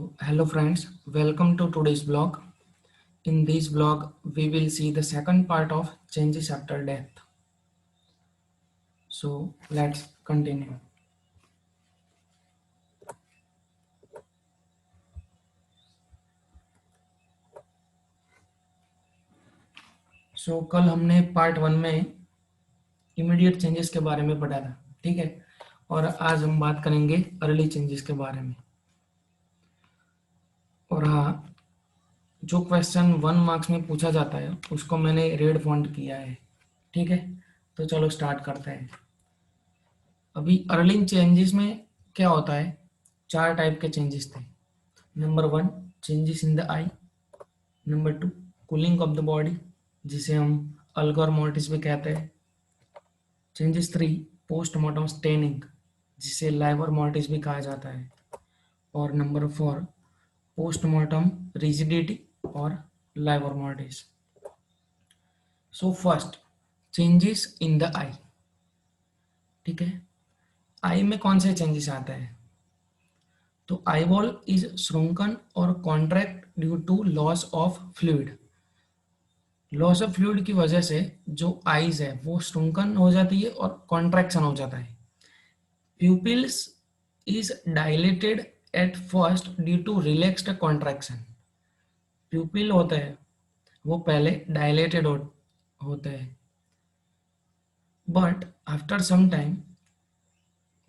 Hello friends, welcome to today's vlog. In this vlog, we will see the second part of changes after death. So let's continue. So कल हमने part 1 में immediate changes के बारे में पढ़ा था, ठीक है। और आज हम बात करेंगे अर्ली चेंजेस के बारे में। और हाँ, जो क्वेश्चन 1 मार्क्स में पूछा जाता है उसको मैंने रेड फॉन्ट किया है, ठीक है। तो चलो स्टार्ट करते हैं। अभी अर्ली चेंजेस में क्या होता है, 4 टाइप के चेंजेस थे। Number 1, changes in the eye. Number 2, cooling of the body, जिसे हम अल्गर मोर्टिस भी कहते हैं। चेंजेस 3, पोस्टमार्टम स्टेनिंग, जिसे लाइवर मोर्टिस भी कहा जाता है। और नंबर 4, पोस्टमार्टम रिजिडिटी और livor mortis. So first, changes in the eye, ठीक है। आई में कौन से चेंजेस आते हैं? तो आई बॉल इज श्रुंकन और contract due to loss of fluid. Loss of fluid की वजह से जो आईज है वो श्रुंकन हो जाती है और कॉन्ट्रैक्शन हो जाता है। Pupils is dilated at first due to relaxed contraction. Pupil होते हैं वो पहले डायलेटेड होते हैं, बट आफ्टर सम टाइम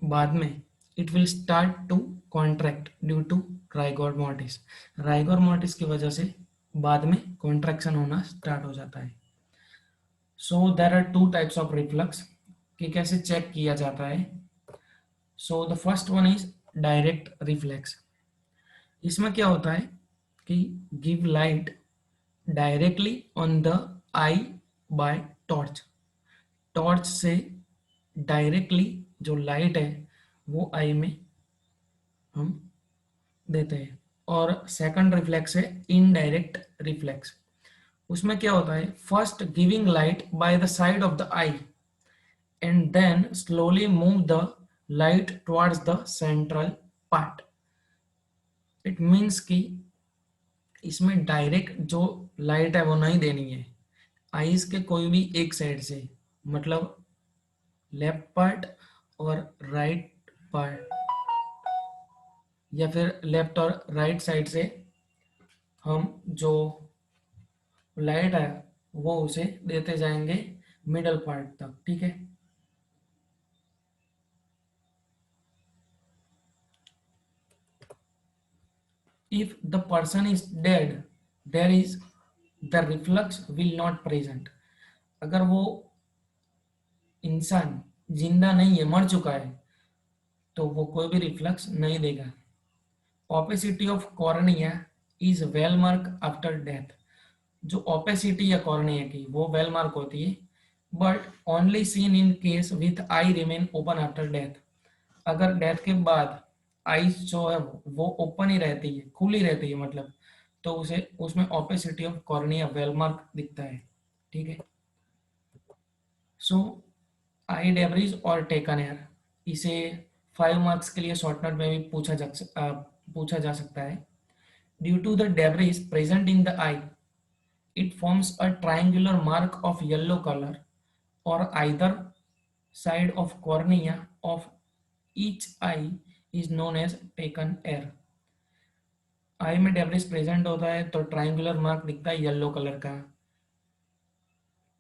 बाद में it will start to contract due to rigor mortis. Rigor mortis की वजह से बाद में कॉन्ट्रैक्शन होना स्टार्ट हो जाता है। So there are 2 types of reflex कि कैसे चेक किया जाता है। So the first one is direct reflex. इसमें क्या होता है कि give light directly on the eye by torch. Torch से डायरेक्टली जो लाइट है वो आई में हम देते हैं। और सेकंड रिफ्लेक्स है इनडायरेक्ट रिफ्लेक्स। उसमें क्या होता है, first giving light by the side of the eye and then slowly move the light towards the central part. It means कि इसमें डायरेक्ट जो लाइट है वो नहीं देनी है आईज के कोई भी एक साइड से, मतलब लेफ्ट पार्ट और राइट पार्ट, या फिर लेफ्ट और राइट साइड से हम जो लाइट है वो उसे देते जाएंगे मिडल पार्ट तक, ठीक है। If the person is dead, there is the reflux will not present. अगर वो इंसान जिंदा नहीं है, मर चुका है, तो वो कोई भी रिफ्लक्स नहीं देगा। Opacity of cornea is well mark after death. जो ओपेसिटी है कॉर्निया की वो वेल मार्क होती है, but only seen in case with I remain open after death. अगर डेथ के बाद आईज जो है वो ओपन ही रहती है, खुली रहती है मतलब, तो उसे उसमें opacity of cornea well mark दिखता है, ठीक है। सो आई डेब्रिज और टेकन एयर, इसे 5 मार्क्स के लिए शॉर्ट नोट में भी पूछा जा सकता है। Due to the debris present in the eye, it forms a triangular mark of yellow color or either side of cornea of each eye is known as taken air. आई में debris present होता है तो triangular mark दिखता है yellow colour का,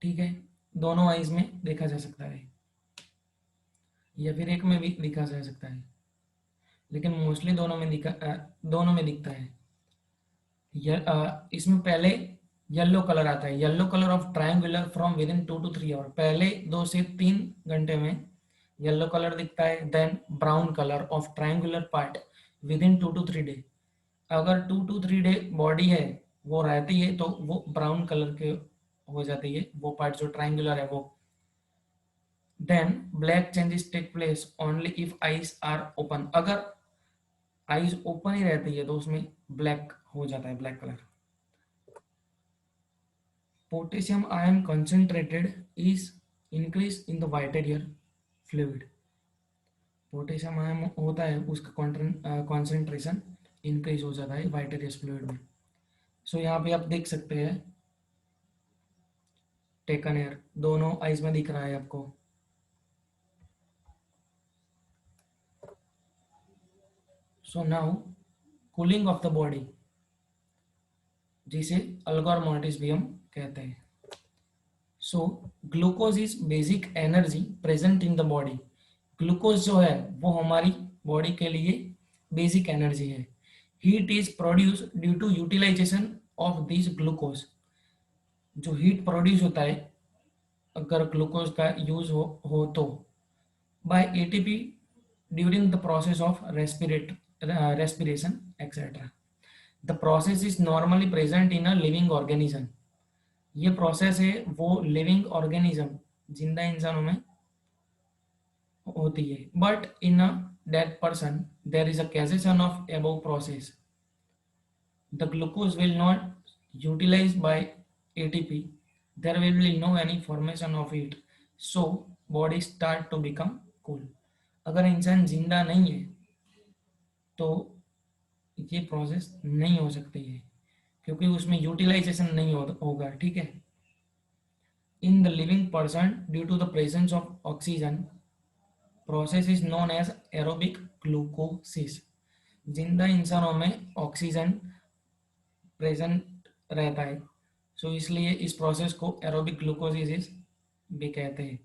ठीक है। दोनों आईज में देखा जा सकता है या फिर एक में भी दिखा जा सकता है, लेकिन मोस्टली दोनों में दिखता है। इसमें पहले येलो कलर आता है, yellow colour of triangular from within 2 to 3 hour. पहले 2 से 3 घंटे में येलो कलर दिखता है। Then brown colour of triangular part within 2 to 3 day. अगर 2 to 3 डे बॉडी है वो रहती है तो वो ब्राउन कलर के हो जाती है, वो पार्ट जो ट्रायंगुलर है वो। Then black changes take place only if eyes are open. अगर आईज ओपन ही रहती है तो उसमें ब्लैक हो जाता है, black colour. Potassium ion concentrated is increase in the whited hair fluid। Potassium ion होता है उसका कॉन्सेंट्रेशन इंक्रीज हो जाता है वाइटेरियस फ्लूइड में। सो यहाँ पे आप देख सकते हैं टेकन एयर दोनों आइज में दिख रहा है आपको। So now cooling of the body, जिसे अल्गोर मोर्टिस भी हम कहते हैं। So glucose is basic energy present in the body. Glucose जो है वो हमारी बॉडी के लिए बेसिक एनर्जी है। Heat is produce due to utilization of this glucose. जो हीट प्रोड्यूस होता है अगर ग्लूकोज का यूज हो तो by ATP during the process of respiration etc. The process is normally present in a living organism. ये process है वो लिविंग ऑर्गेनिज्म जिंदा इंसानों में होती है। But in a dead person there is a cessation of above process. The glucose will not utilize by ATP, there will be no any formation of it, so body start to become cool. अगर इंसान जिंदा नहीं है तो ये process नहीं हो सकती है क्योंकि उसमें यूटिलाइजेशन नहीं होगा। ठीक है। In the living person due to the presence of oxygen process is known as aerobic glucosis. जिंदा इंसानों में ऑक्सीजन प्रेजेंट रहता है, सो इसलिए इस प्रोसेस को एरोबिक ग्लूकोसिस भी कहते हैं।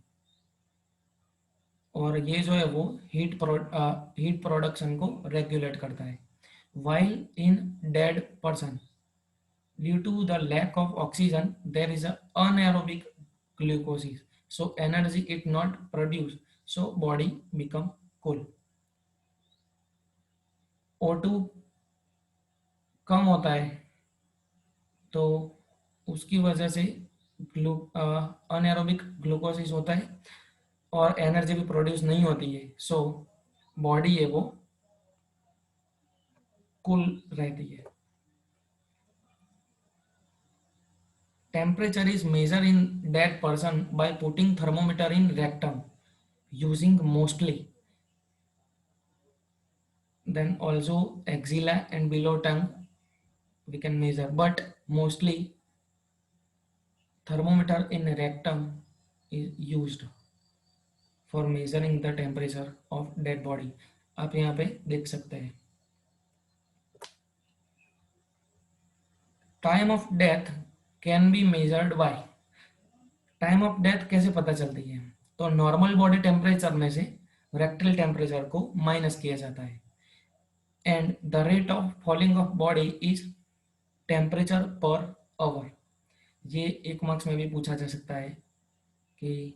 और ये जो है वो हीट प्रोडक्शन को रेगुलेट करता है। while in dead person due to the lack of oxygen there is a anaerobic glucosis, so energy it not produce, so body become cool। O2 कम होता है तो उसकी वजह से अनएरोबिक ग्लूकोसिस होता है और एनर्जी भी प्रोड्यूस नहीं होती है, सो बॉडी है वो कूल रहती है। Temperature is measured in dead person by putting thermometer in rectum using mostly, then also axilla and below tongue we can measure, but mostly thermometer in rectum is used for measuring the temperature of dead body। आप यहाँ पे देख सकते हैं। Time of death can be measured by, time of death कैसे पता चलती है? तो नॉर्मल बॉडी टेम्परेचर में से रेक्टल टेम्परेचर को माइनस किया जाता है and the rate of falling of body is temperature per hour. ये एक मार्क्स में भी पूछा जा सकता है कि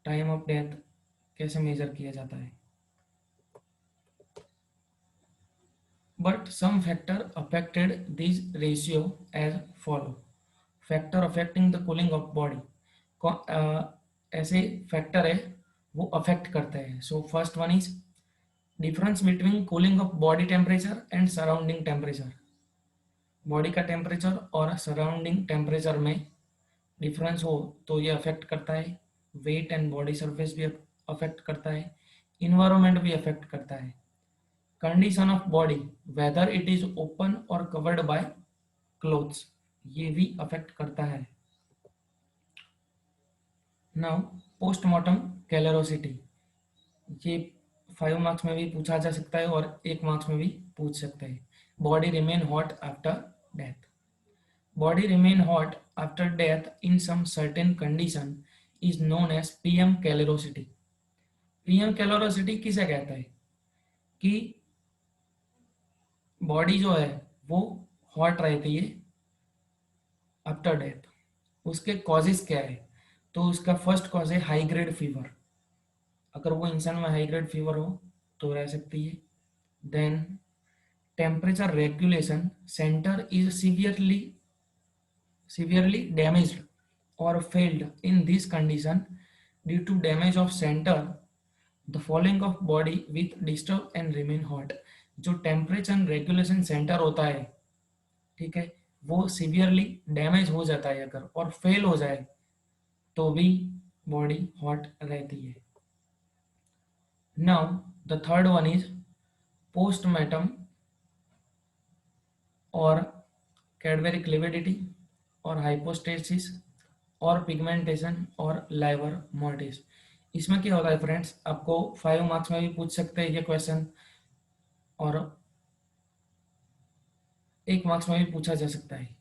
टाइम ऑफ डेथ कैसे मेजर किया जाता है। But some factor affected this ratio as follow. Factor affecting the cooling of body, ऐसे फैक्टर है वो अफेक्ट करते हैं। So first one is difference between cooling of body temperature and surrounding temperature. Body का temperature और surrounding temperature में difference हो तो ये अफेक्ट करता है। वेट एंड बॉडी सरफेस भी अफेक्ट करता है। इन्वायरमेंट भी अफेक्ट करता है। Condition of body whether it is open और कवर्ड बाय क्लोथ्स, ये भी अफेक्ट करता है। नाउ पोस्टमार्टम कैलोसिटी, ये 5 मार्क्स में भी पूछा जा सकता है और 1 मार्क्स में भी पूछ सकते हैं। Body remain hot after death, body remain hot after death in some certain condition is known as PM caloricity। PM caloricity किसे कहता है कि बॉडी जो है वो हॉट रहती है आफ्टर डेथ। उसके कॉजेज क्या है? तो उसका फर्स्ट कॉज है हाई ग्रेड फीवर। अगर वो इंसान में हाई ग्रेड फीवर हो तो रह सकती है। Then temperature regulation centre is severely damaged or failed in this condition due to damage of center the falling of body with disturb and remain hot। जो टेम्परेचर रेगुलेशन सेंटर होता है, ठीक है, वो सिवियरली डैमेज हो जाता है अगर और फेल हो जाए तो भी बॉडी हॉट रहती है। Now the third one is postmortem और कैडवेरिक लिविडिटी और हाइपोस्टेसिस और पिगमेंटेशन और लाइवर मोर्टिस। इसमें क्या होता है फ्रेंड्स, आपको 5 मार्क्स में भी पूछ सकते हैं ये क्वेश्चन और 1 मार्क्स में भी पूछा जा सकता है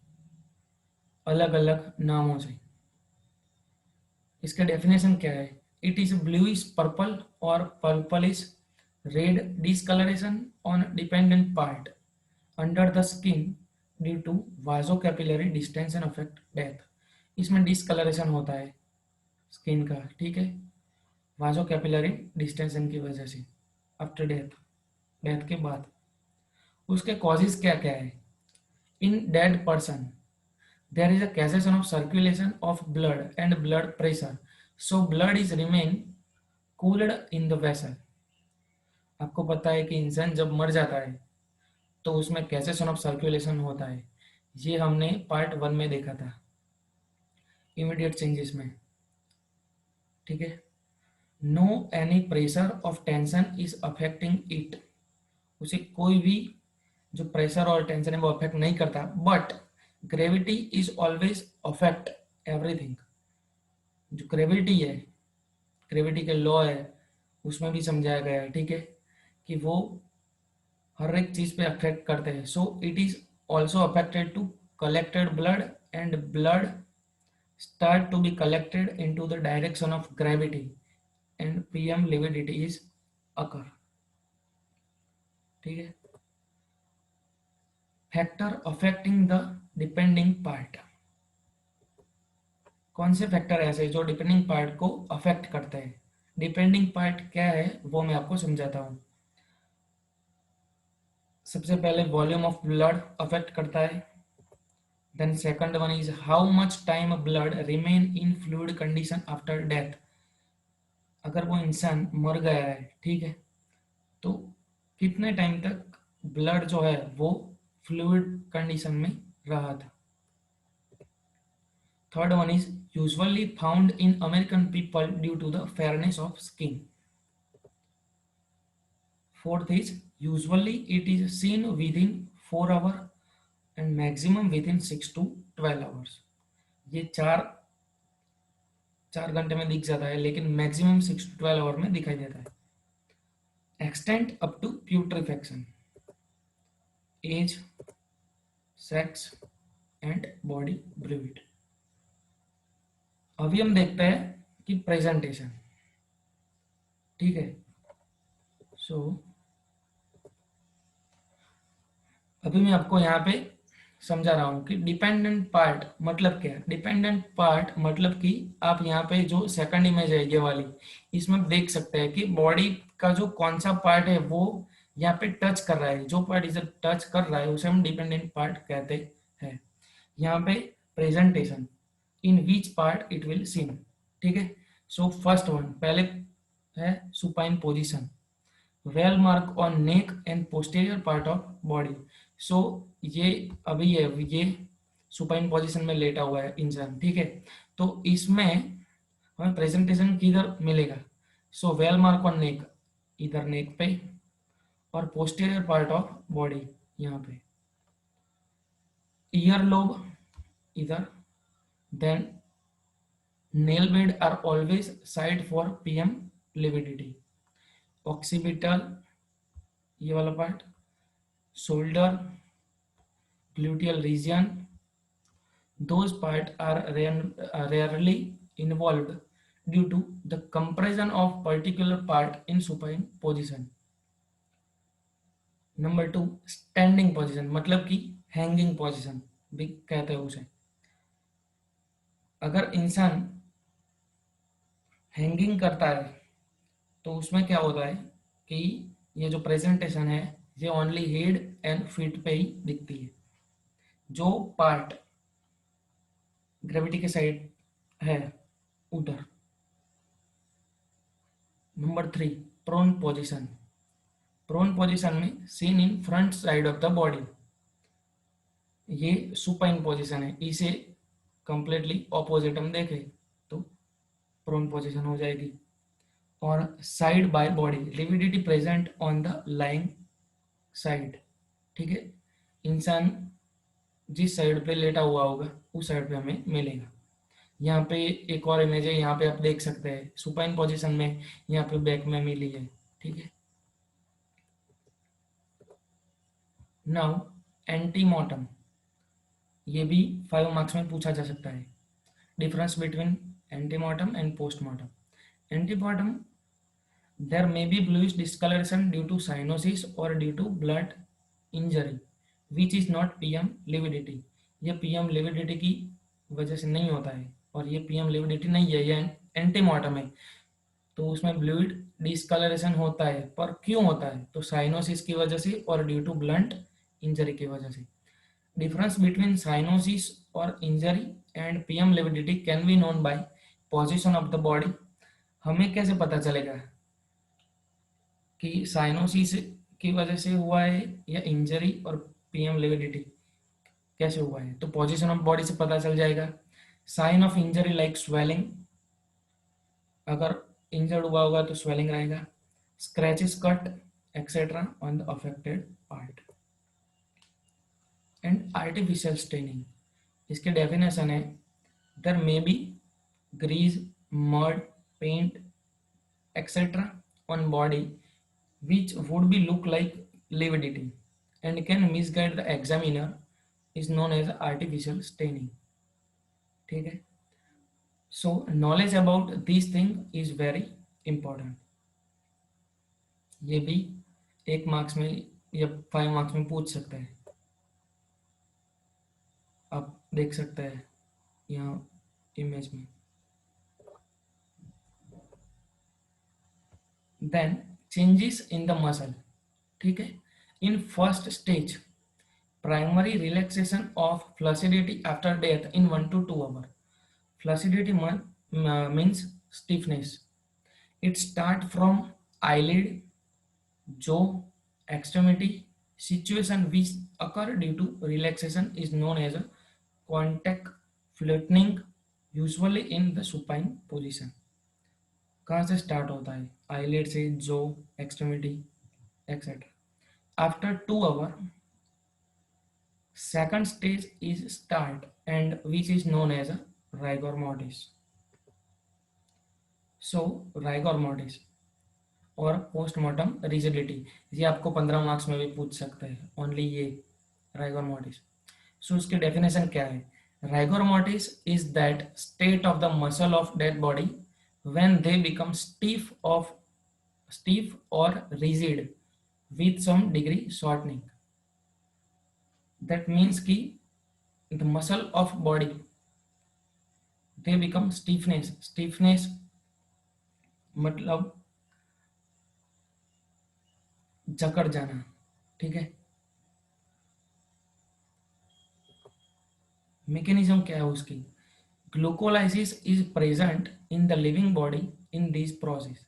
अलग अलग नामों से। इसका डेफिनेशन क्या है? इट इज ब्लूइश पर्पल और purplish red discoloration on dependent part under the skin due to vasocapillary distension affect death. इसमें डिसकलरेशन होता है स्किन का, ठीक है, वाजोकैपिलरी डिस्टेंशन की वजह से आफ्टर डेथ, डेथ के बाद। उसके कॉजेज क्या क्या है? In dead person there is a cessation of circulation of blood and blood pressure, so blood is remain cooled in the vessel। आपको पता है कि इंसान जब मर जाता है तो उसमें cessation of circulation होता है, ये हमने पार्ट 1 में देखा था इमीडिएट चेंजेस में, ठीक है। No any pressure of tension is affecting it, उसे कोई भी जो प्रेशर और टेंशन है वो अफेक्ट नहीं करता, but gravity is always affect everything. जो ग्रेविटी है, ग्रेविटी के लॉ है, उसमें भी समझाया गया है, ठीक है, कि वो हर एक चीज पे अफेक्ट करते हैं। So it is also affected to collected blood and blood start to be collected into the direction of gravity and PM lividity is occur, ठीक है। Factor affecting the depending part, कौन से फैक्टर ऐसे जो depending part को affect करते हैं? Depending part क्या है वो मैं आपको समझाता हूँ। सबसे पहले वॉल्यूम ऑफ ब्लड अफेक्ट करता है, then second one is how much time blood remain in fluid condition after death. अगर वो इंसान मर गया है, ठीक है, तो कितने टाइम तक ब्लड जो है वो फ्लूइड कंडीशन में रहा था। Third one is usually found in American people due to the fairness of skin. Fourth is usually it is seen within 4 hour and maximum within 6 to 12 hours. ये चार घंटे में दिख जाता है, लेकिन मैक्सिमम 6 to 12 आवर में दिखाई देता है। Extent up to putrefaction, age, sex and body breed. अभी हम देखते हैं कि प्रेजेंटेशन, ठीक है। सो अभी मैं आपको यहाँ पे समझा रहा हूँ कि डिपेंडेंट पार्ट मतलब क्या है। डिपेंडेंट पार्ट मतलब कि आप यहाँ पे जो सेकंड इमेज है ये वाली, इसमें देख सकते हैं कि बॉडी का जो कौन सा पार्ट है वो यहाँ पे टच कर रहा है, जो पार्ट इसे टच कर रहा है उसे हम डिपेंडेंट पार्ट कहते हैं। यहाँ पे presentation, in which part it will seen, ठीक है। सो फर्स्ट वन पहले है supine position, well mark on neck and posterior part of body. सो ये अभी है, ये सुपाइन पोजीशन में लेटा हुआ है इंसान, ठीक है। तो इसमें हमें प्रेजेंटेशन किधर मिलेगा? सो वेल मार्क ऑन नेक, इधर नेक पे, और पोस्टीरियर पार्ट ऑफ बॉडी यहाँ पे, ईयर लोब इधर, then nail bed are always side for PM lividity, occipital ये वाला part, shoulder, gluteal region, those parts are rarely involved due to the compression of particular part in supine position। Number 2 standing position मतलब कि hanging position भी कहते हैं उसे। अगर इंसान हैंगिंग करता है तो उसमें क्या होता है कि ये जो प्रेजेंटेशन है ये ओनली हेड एंड फीट पे ही दिखती है, जो पार्ट ग्रेविटी के साइड है उधर। Number 3 prone position, prone position में seen in front side of the body, ये सुपाइन पोजीशन है, इसे कंप्लीटली ऑपोजिट हम देखें तो प्रोन पोजीशन हो जाएगी। और side by body, lividity present on the lying side, ठीक है। इंसान जिस साइड पे लेटा हुआ होगा उस साइड पे हमें मिलेगा। यहाँ पे एक और इमेज है, यहाँ पे आप देख सकते हैं सुपाइन पोजीशन में यहाँ पे बैक में मिली है। ठीक है, नाउ एंटीमॉर्टम, ये भी 5 मार्क्स में पूछा जा सकता है। Difference between antemortem and postmortem. Antemortem, there may be bluish discoloration due to cyanosis or due to blood injury which is not PM lividity। ये PM lividity की वजह से नहीं होता है और ये PM lividity नहीं है, ये एंटीमॉर्टम है। तो उसमें ब्लूइड डिस्कलरेशन होता है, पर क्यों होता है? तो साइनोसिस की वजह से और ड्यू टू ब्लंट इंजरी की वजह से। डिफरेंस बिटवीन साइनोसिस और injury and PM lividity can be known by position of the body. हमें कैसे पता चलेगा कि साइनोसिस की वजह से हुआ है या इंजरी और पीएम लिविडिटी कैसे हुआ है? तो पोजीशन ऑफ बॉडी से पता चल जाएगा। Sign of injury like swelling, अगर इंजर्ड हुआ होगा तो स्वेलिंग रहेगा। Scratches, cut etcetera on the affected part. And artificial staining, इसके डेफिनेशन है there may be grease, mud, paint etcetera on body which would be look like lividity and can misguide the examiner is known as artificial staining। ठीक है, so knowledge about these thing is very important। ये भी 1 marks में या 5 marks में पूछ सकता है। आप देख सकते हैं यहाँ इमेज में। Then changes in the muscle. ठीक है, in first stage primary relaxation of flaccidity after death in 1 to 2 hours। Flaccidity means stiffness। It start from eyelid, jaw, extremity। Situation which occur due to relaxation is known as a contact flattening, usually in the supine position। कहाँ से start होता है? Eyelid से, जो, extremity etcetera. After 2 hour second stage is start and which is known as a rigor mortis। so rigor mortis और postmortem rigidity, ये आपको 15 marks में भी पूछ सकते हैं ओनली ये राइगोर मोर्टिस। सो उसकी डेफिनेशन क्या है? Rigor mortis is that state of the muscle of dead body when they become stiff और rigid with some degree shortening. That means कि the muscle of body they become stiffness मतलब जकड़ जाना। ठीक है, मैकेनिज्म क्या है उसकी? Glycolysis is present in the living body in this process.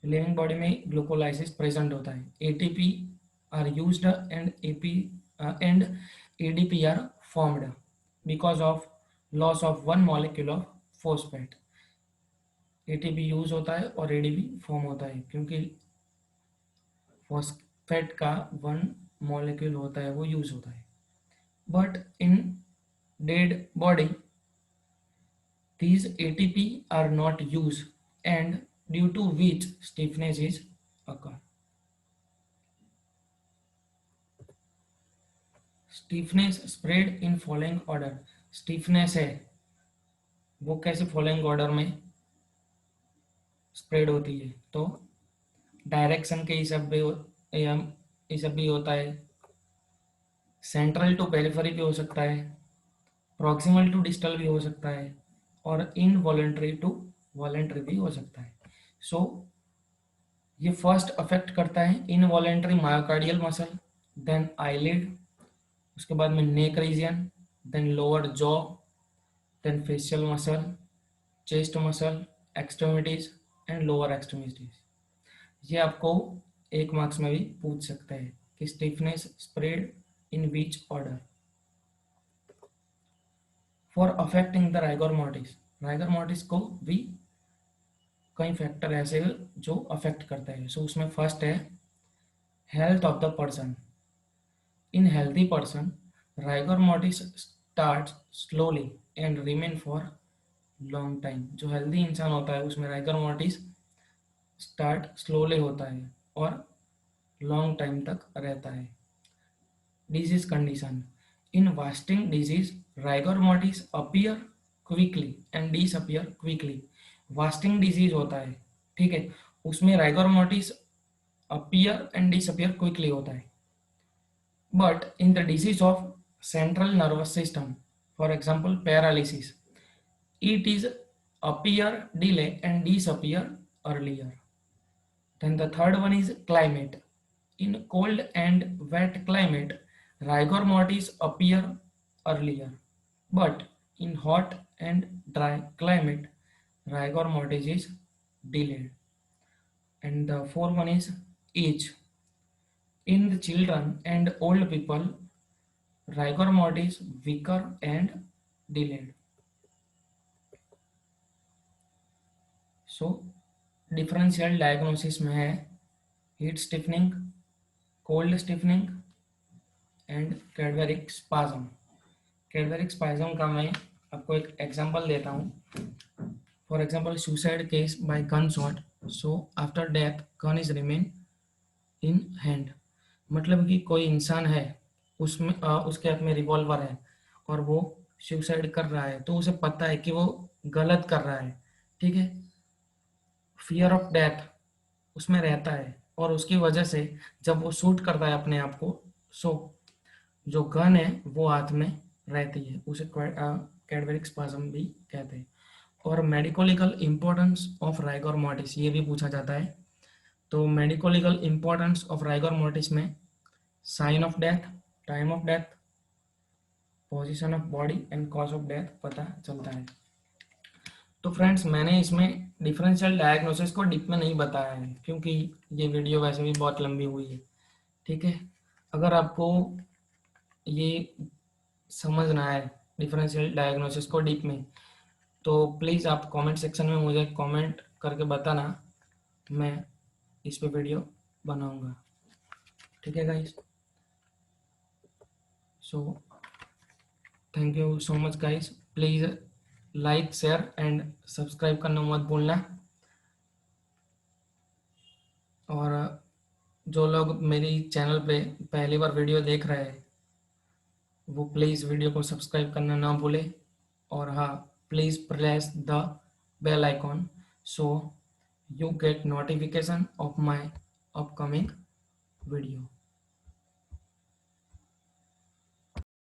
Living body में ग्लूकोलाइसिस प्रेजेंट होता है। ATP are used and ADP are formed because of loss of one molecule of phosphate. ATP use होता है और ADP form होता है क्योंकि phosphate का वन मॉलिक्यूल होता है वो यूज होता है। But in dead body these ATP are not used and due to which stiffness is occur। stiffness spread in following order। stiffness है वो कैसे फॉलोइंग ऑर्डर में स्प्रेड होती है? तो डायरेक्शन के हिसाब भी होता है। सेंट्रल टू पेरिफेरी भी हो सकता है, प्रॉक्सिमल टू डिस्टल भी हो सकता है और इनवॉलेंट्री टू वॉलेंट्री भी हो सकता है। सो ये फर्स्ट अफेक्ट करता है involuntary myocardial muscle, then eyelid, उसके बाद में neck region, then lower jaw, then facial muscle, chest muscle, extremities and lower extremities. ये आपको 1 मार्क्स में भी पूछ सकता है कि stiffness spread in which order. For affecting the rigor mortis को भी कई फैक्टर ऐसे जो अफेक्ट करते हैं। सो उसमें फर्स्ट है health of the person. In healthy person rigor mortis start slowly and remain for long time. जो हेल्दी इंसान होता है उसमें राइगर मोर्टिस स्टार्ट स्लोली होता है और लॉन्ग टाइम तक रहता है। Disease condition, in wasting disease rigor mortis appear quickly and disappear quickly. Wasting disease होता है, ठीक है, उसमें rigor mortis appear and disappear quickly होता है। But in the disease of central nervous system, for example paralysis, it is appear delay and disappear earlier. Then the third one is climate. In cold and wet climate, rigor mortis appear earlier, but in hot and dry climate, rigor mortis is delayed. And the fourth one is age. In the children and old people, rigor mortis weaker and delayed. So differential diagnosis में है heat stiffening, cold stiffening and cadaveric spasm. Cadaveric spasm का मैं आपको एक example देता हूँ। For example suicide case by gun shot, so after death gun is remain in hand. मतलब कि कोई इंसान है, उसमें उसके हाथ में रिवॉल्वर है और वो सुसाइड कर रहा है, तो उसे पता है कि वो गलत कर रहा है, ठीक है, फियर ऑफ डेथ उसमें रहता है और उसकी वजह से जब वो शूट करता है अपने आप को, सो जो गन है वो हाथ में रहती है, उसे कैडवेरिक स्पाज्म भी कहते हैं। और medicolegal importance of rigor mortis ये भी पूछा जाता है। तो medicolegal importance of rigor mortis में sign of death, time of death, position of body and cause of death पता चलता है। तो फ्रेंड्स मैंने इसमें डिफरेंशियल डायग्नोसिस को डीप में नहीं बताया है क्योंकि ये वीडियो वैसे भी बहुत लंबी हुई है, ठीक है। अगर आपको ये समझना है डिफरेंशियल डायग्नोसिस को डीप में, तो प्लीज़ आप कमेंट सेक्शन में मुझे कमेंट करके बताना, मैं इस पे वीडियो बनाऊंगा, ठीक है guys. So thank you so much guys, please like share and subscribe करना मत भूलना। और जो लोग मेरी चैनल पे पहली बार वीडियो देख रहे हैं वो प्लीज़ वीडियो को सब्सक्राइब करना ना भूले, और हाँ please press the bell icon so you get notification of my upcoming video.